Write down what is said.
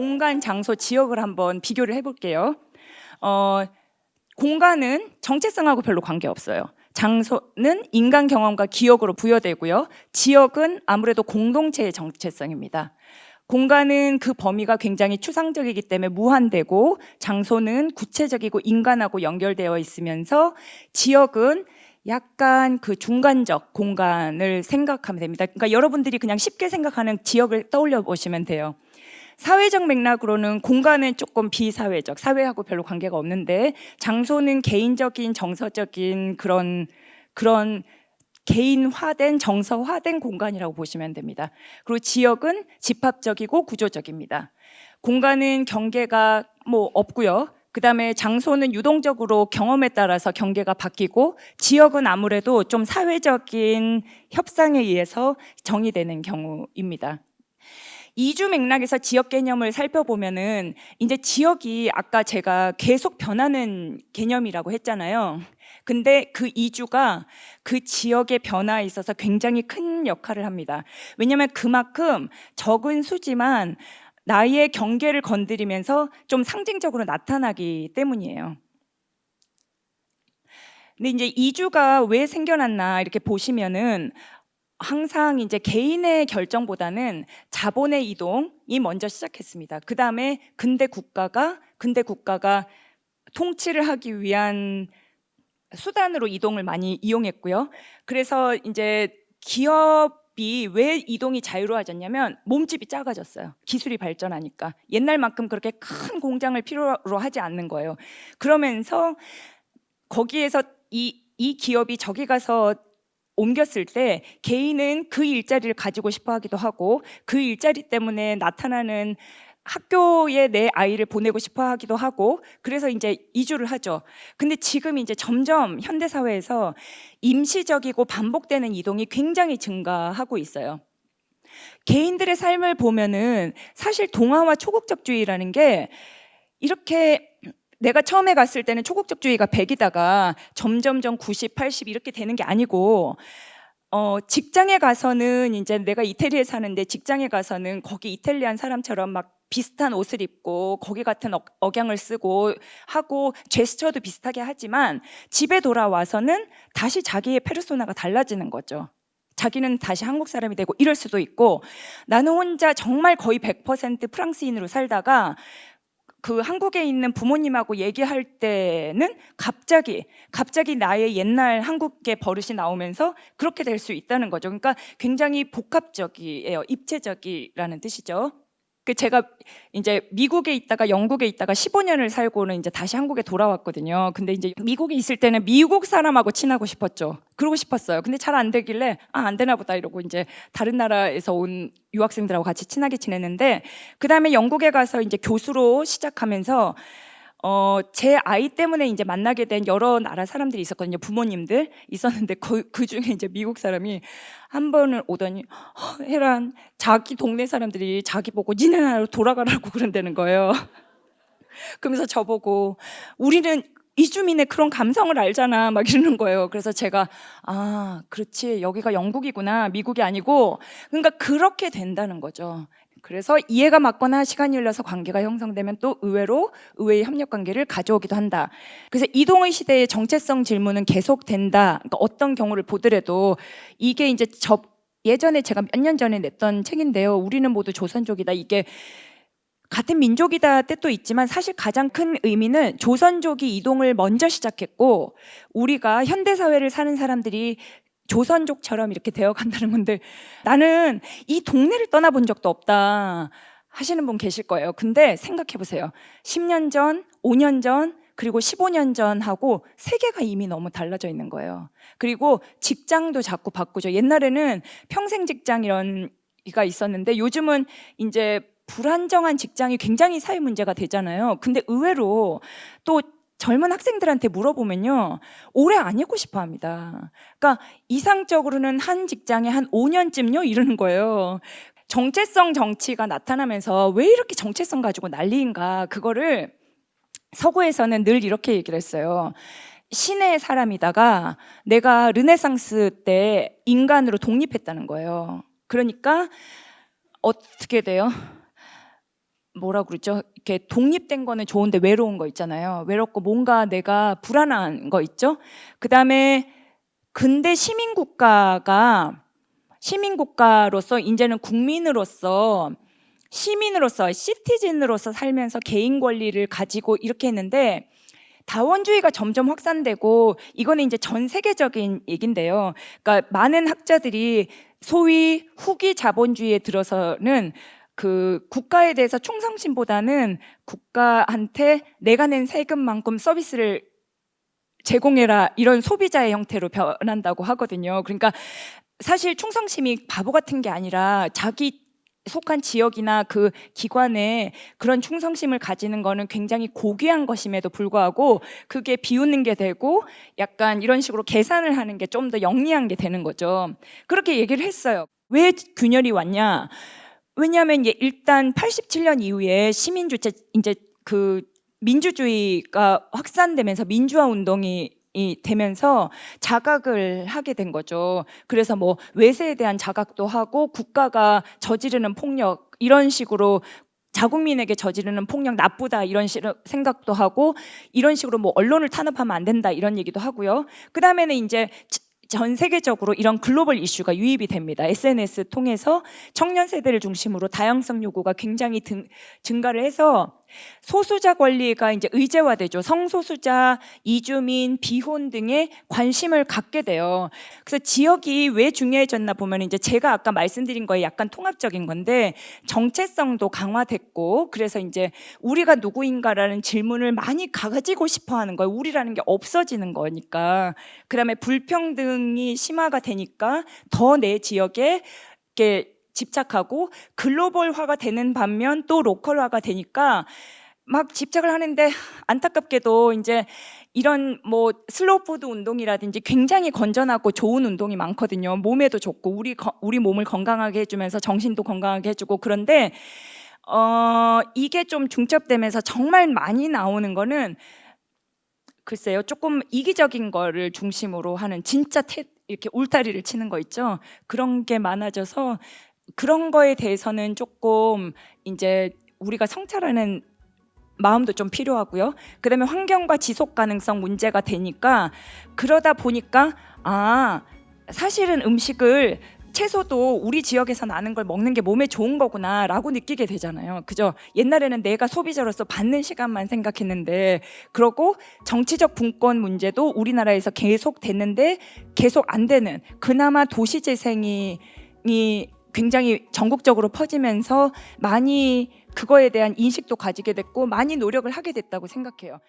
공간, 장소, 지역을 한번 비교를 해볼게요. 공간은 정체성하고 별로 관계없어요. 장소는 인간 경험과 기억으로 부여되고요. 지역은 아무래도 공동체의 정체성입니다. 공간은 그 범위가 굉장히 추상적이기 때문에 무한되고, 장소는 구체적이고 인간하고 연결되어 있으면서, 지역은 약간 그 중간적 공간을 생각하면 됩니다. 그러니까 여러분들이 그냥 쉽게 생각하는 지역을 떠올려 보시면 돼요. 사회적 맥락으로는 공간은 조금 비사회적, 사회하고 별로 관계가 없는데, 장소는 개인적인 정서적인 그런 개인화된 정서화된 공간이라고 보시면 됩니다. 그리고 지역은 집합적이고 구조적입니다. 공간은 경계가 없고요. 그 다음에 장소는 유동적으로 경험에 따라서 경계가 바뀌고, 지역은 아무래도 좀 사회적인 협상에 의해서 정의되는 경우입니다. 이주 맥락에서 지역 개념을 살펴보면은, 이제 지역이 아까 제가 계속 변하는 개념이라고 했잖아요. 근데 그 이주가 그 지역의 변화에 있어서 굉장히 큰 역할을 합니다. 왜냐하면 그만큼 적은 수지만 나의 경계를 건드리면서 좀 상징적으로 나타나기 때문이에요. 근데 이제 이주가 왜 생겨났나 이렇게 보시면은, 항상 이제 개인의 결정보다는 자본의 이동이 먼저 시작했습니다. 그 다음에 근대 국가가 통치를 하기 위한 수단으로 이동을 많이 이용했고요. 그래서 이제 기업이 왜 이동이 자유로워졌냐면, 몸집이 작아졌어요. 기술이 발전하니까. 옛날만큼 그렇게 큰 공장을 필요로 하지 않는 거예요. 그러면서 거기에서 이 기업이 저기 가서 옮겼을 때 개인은 그 일자리를 가지고 싶어 하기도 하고, 그 일자리 때문에 나타나는 학교에 내 아이를 보내고 싶어 하기도 하고, 그래서 이제 이주를 하죠. 근데 지금 이제 점점 현대사회에서 임시적이고 반복되는 이동이 굉장히 증가하고 있어요. 개인들의 삶을 보면은 사실 동아와 초국적주의라는 게, 이렇게 내가 처음에 갔을 때는 초국적주의가 100이다가 점점점 90, 80 이렇게 되는 게 아니고, 직장에 가서는 이제 내가 이태리에 사는데, 직장에 가서는 거기 이탈리안 사람처럼 막 비슷한 옷을 입고 거기 같은 억양을 쓰고 하고 제스처도 비슷하게 하지만, 집에 돌아와서는 다시 자기의 페르소나가 달라지는 거죠. 자기는 다시 한국 사람이 되고 이럴 수도 있고, 나는 혼자 정말 거의 100% 프랑스인으로 살다가 그 한국에 있는 부모님하고 얘기할 때는 갑자기 나의 옛날 한국의 버릇이 나오면서 그렇게 될 수 있다는 거죠. 그러니까 굉장히 복합적이에요. 입체적이라는 뜻이죠. 제가 이제 미국에 있다가 영국에 있다가 15년을 살고는 이제 다시 한국에 돌아왔거든요. 근데 이제 미국에 있을 때는 미국 사람하고 친하고 싶었죠. 그러고 싶었어요. 근데 잘 안 되길래 안 되나 보다 이러고 이제 다른 나라에서 온 유학생들하고 같이 친하게 지냈는데, 그 다음에 영국에 가서 이제 교수로 시작하면서 제 아이 때문에 이제 만나게 된 여러 나라 사람들이 있었거든요. 부모님들 있었는데, 그 중에 이제 미국 사람이 한 번은 오더니, 혜란, 자기 동네 사람들이 자기 보고 니네 나라로 돌아가라고 그런다는 거예요. 그러면서 저보고, 우리는 이주민의 그런 감성을 알잖아 막 이러는 거예요. 그래서 제가 그렇지, 여기가 영국이구나, 미국이 아니고. 그러니까 그렇게 된다는 거죠. 그래서 이해가 맞거나 시간이 흘러서 관계가 형성되면 또 의외의 협력 관계를 가져오기도 한다. 그래서 이동의 시대의 정체성 질문은 계속된다. 그러니까 어떤 경우를 보더라도 이게 이제 예전에 제가 몇 년 전에 냈던 책인데요. 우리는 모두 조선족이다. 이게 같은 민족이다 뜻도 있지만, 사실 가장 큰 의미는 조선족이 이동을 먼저 시작했고, 우리가 현대사회를 사는 사람들이 조선족처럼 이렇게 되어간다는 건데, 나는 이 동네를 떠나본 적도 없다 하시는 분 계실 거예요. 근데 생각해 보세요. 10년 전, 5년 전, 그리고 15년 전하고 세계가 이미 너무 달라져 있는 거예요. 그리고 직장도 자꾸 바꾸죠. 옛날에는 평생 직장 이런 가 있었는데, 요즘은 이제 불안정한 직장이 굉장히 사회 문제가 되잖아요. 근데 의외로 또 젊은 학생들한테 물어보면요, 오래 안 있고 싶어 합니다. 그러니까 이상적으로는 한 직장에 한 5년쯤요 이러는 거예요. 정체성 정치가 나타나면서 왜 이렇게 정체성 가지고 난리인가, 그거를 서구에서는 늘 이렇게 얘기를 했어요. 신의 사람이다가 내가 르네상스 때 인간으로 독립했다는 거예요. 그러니까 어떻게 돼요? 뭐라 그러죠? 이렇게 독립된 거는 좋은데 외로운 거 있잖아요. 외롭고 뭔가 내가 불안한 거 있죠? 그다음에 근대 시민국가로서 이제는 시민으로서 시티즌으로서 살면서 개인 권리를 가지고 이렇게 했는데 다원주의가 점점 확산되고 이거는 이제 전 세계적인 얘긴데요. 그러니까 많은 학자들이 소위 후기 자본주의에 들어서는 그 국가에 대해서 충성심보다는 국가한테 내가 낸 세금만큼 서비스를 제공해라 이런 소비자의 형태로 변한다고 하거든요. 그러니까 사실 충성심이 바보 같은 게 아니라 자기 속한 지역이나 그 기관에 그런 충성심을 가지는 거는 굉장히 고귀한 것임에도 불구하고 그게 비웃는 게 되고 약간 이런 식으로 계산을 하는 게 좀 더 영리한 게 되는 거죠. 그렇게 얘기를 했어요. 왜 균열이 왔냐? 왜냐하면 일단 87년 이후에 시민주체 이제 그 민주주의가 확산되면서 민주화 운동이 되면서 자각을 하게 된 거죠. 그래서 뭐 외세에 대한 자각도 하고 국가가 저지르는 폭력 이런 식으로 자국민에게 저지르는 폭력 나쁘다 이런 생각도 하고 이런 식으로 뭐 언론을 탄압하면 안 된다 이런 얘기도 하고요. 그 다음에는 이제 전 세계적으로 이런 글로벌 이슈가 유입이 됩니다. SNS 통해서 청년 세대를 중심으로 다양성 요구가 굉장히 증가를 해서 소수자 권리가 이제 의제화되죠. 성소수자, 이주민, 비혼 등에 관심을 갖게 돼요. 그래서 지역이 왜 중요해졌나 보면 이제 제가 아까 말씀드린 거에 약간 통합적인 건데 정체성도 강화됐고 그래서 이제 우리가 누구인가라는 질문을 많이 가지고 싶어 하는 거예요. 우리라는 게 없어지는 거니까. 그다음에 불평등이 심화가 되니까 더 내 지역에 이렇게 집착하고 글로벌화가 되는 반면 또 로컬화가 되니까 막 집착을 하는데 안타깝게도 이제 이런 뭐 슬로우 푸드 운동이라든지 굉장히 건전하고 좋은 운동이 많거든요. 몸에도 좋고 우리 몸을 건강하게 해주면서 정신도 건강하게 해주고 그런데 이게 좀 중첩되면서 정말 많이 나오는 거는 글쎄요 조금 이기적인 거를 중심으로 하는 진짜 이렇게 울타리를 치는 거 있죠. 그런 게 많아져서 그런 거에 대해서는 조금 이제 우리가 성찰하는 마음도 좀 필요하고요. 그다음에 환경과 지속 가능성 문제가 되니까 그러다 보니까 사실은 음식을 채소도 우리 지역에서 나는 걸 먹는 게 몸에 좋은 거구나라고 느끼게 되잖아요. 그죠? 옛날에는 내가 소비자로서 받는 시간만 생각했는데 그러고 정치적 분권 문제도 우리나라에서 계속 됐는데 계속 안 되는 그나마 도시 재생이 굉장히 전국적으로 퍼지면서 많이 그거에 대한 인식도 가지게 됐고 많이 노력을 하게 됐다고 생각해요.